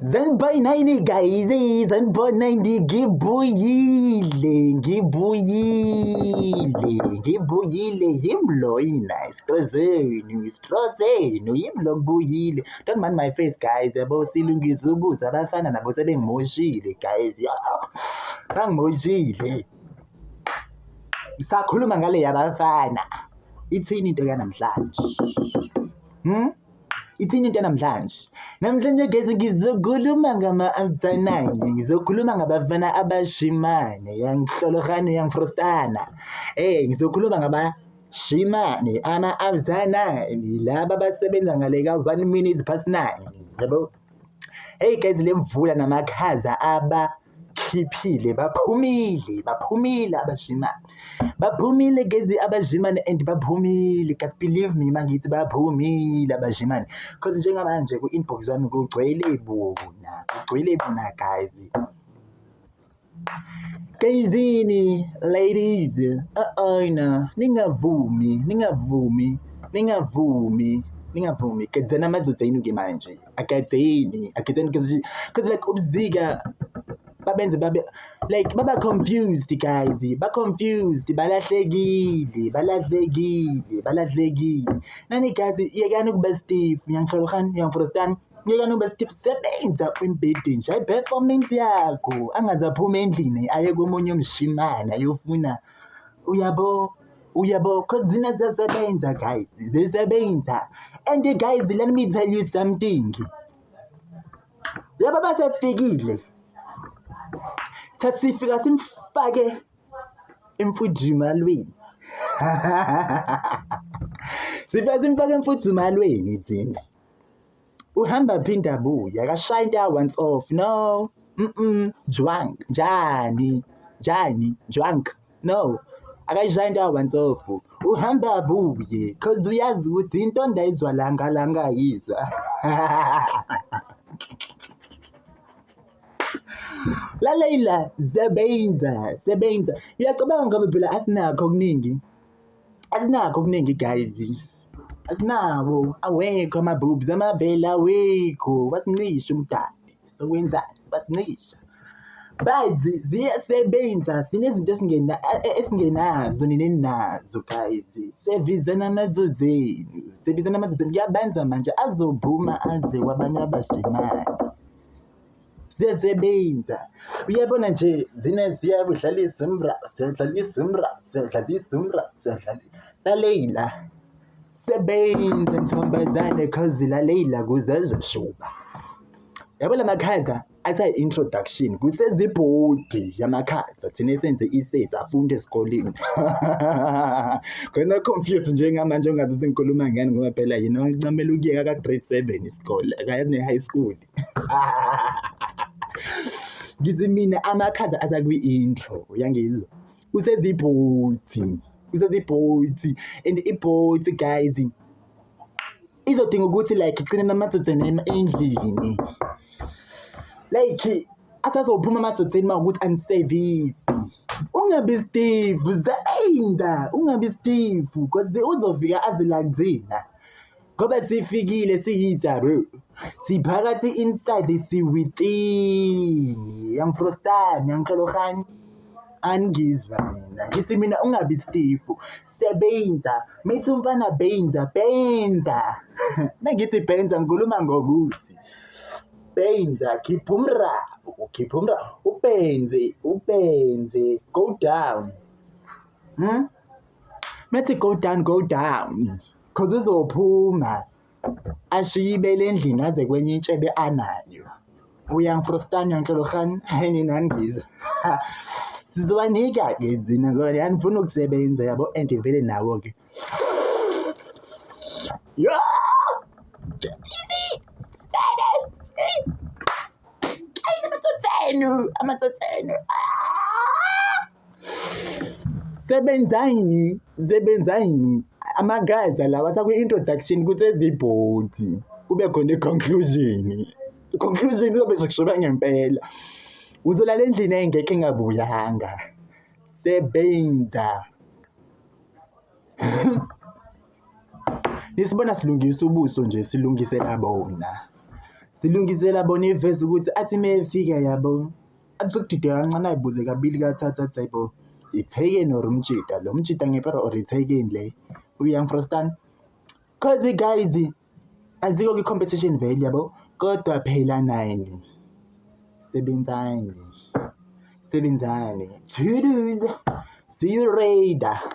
Zanboy 90 guys, Zanboy 90 ngibuyile yimloyina Strozenu yimlo ngibuyile. Don't mind my face guys, yabo silungisa ubuso abafana nabo sebengimoshile guys. Bangimoshile. Sakhuluma ngale yabafana. Ithini into yanamhlanje? Ithini into namhlanje? Namhlanje guys ngizokhuluma ngama-abafana. Ngizokhuluma ngabafana abashimane, yangihlologane, yangifrostana. Ngizokhuluma ngabashimane, ama-abafana, laba abasebenza ngale ka-1 minute past 9. Yabo? Hey guys, le mvula namakhaza abakhiphile, baphumile abashimane. Baphumile guys abashimane and baphumile. Guys believe me mangithi baphumile abashimane. Cause njengamanje ku-inbox wami kugcwele bona guys. Guysini, ladies, ningavumi. Kadzana mazodzenu ke manje. Akadzeni cause like ubzika babenze baba confused guys, balahlekile. Nani guys, yekani ukuba stiff, yangihlologani, yangifrostani. Yekani ukuba stiff, sebenza embedeni, nje performance yakho, angazaphuma endlini aye komunye umshimane ayofuna. Uyabo, cause zina ziyasebenza guys, zisebenza. And guys, let me tell you something. Yabo basefikile. Sasifika simfake emfudumalweni. Sifika simfake emfudumalweni thina. Uhamba phinda buya, akashaya into once off. No. Drunk. No. Akashaya into once off. Uhamba buye cause uyazi ukuthi into ndayizwa langa yizwa. Lalela sebenza. Uyacabanga ngoba phela asinakho okuningi guys. Asinabo, awekho ama-boobs, amabele awekho, wasincisha umdali. So wenzani? Wasincisha. But ziyasebenza, sinezinto esingenazo nininazo guys. Sevizana amazodzenu. Kuyabanza manje azobhuma aze kwabanye abashimane. Siyasebenza. Uyabona nje zina siyadlalisa imra. Lalela. Sebenza ntombazane cause lalela kuzezeshuba. Yabo lamakhaza asa-introduction kusezibhodi yamakhaza thina esenze i-says afunde esikoleni. Khona confused njengamanje ongathi sengikhuluma ngani ngoba phela yena wancamela ukuyeka ka-grade 7 isikole akayazi ne-high school. Ngithi mina amakhaza aza kwi-intro uyangizwa. Kusezibhodi and ibhodi guys izodinga ukuthi like igcine namadodana endlini. Like asazophuma amadodzeni mawukuthi anisevisi. Ungabi stiff, ungabi stiff cause uzofika azila kuzina. Ngoba sifikile siyitha bro. Siphakathi inside siwithin. Yangifrostani, yangixologani. Angizwa mina. Ngithi mina ungabi stiff. Sebenza. Mithi umfana benza. Mengithi benza ngikhuluma ngokuthi benza, khipha umraro, upenze, go down. Methi go down, cause uzophuma, ashiye ibele endlini aze kwenye intshebe anayo. Uyangifrostani, yangihlologani, nina ngizwa. Sizobanika-ke zina ngoba yanifuna ukusebenza yabo and vele nawo-ke. Amathotheno. Sebenzani. Amagaza lawa sakwi-introduction kusezibhodi. Kube khona i-conclusion. I-conclusion uzobe sekushoba ngempela. Uzolala endlini engekho engabuyanga. Sebenza. Nisibona silungisa ubuso nje silungisela bona. silungisela bona ivesi ukuthi athi mefika yabo athi ukudideka kancane ayibuze kabili kathathu athi hayibo ithekeni or umtshita lo mtshita ngempela or ithekeni le u-Young Frostan cause guys azikho kwi-competition vele yabo kodwa phela 9 sebenzani Toodles see you later.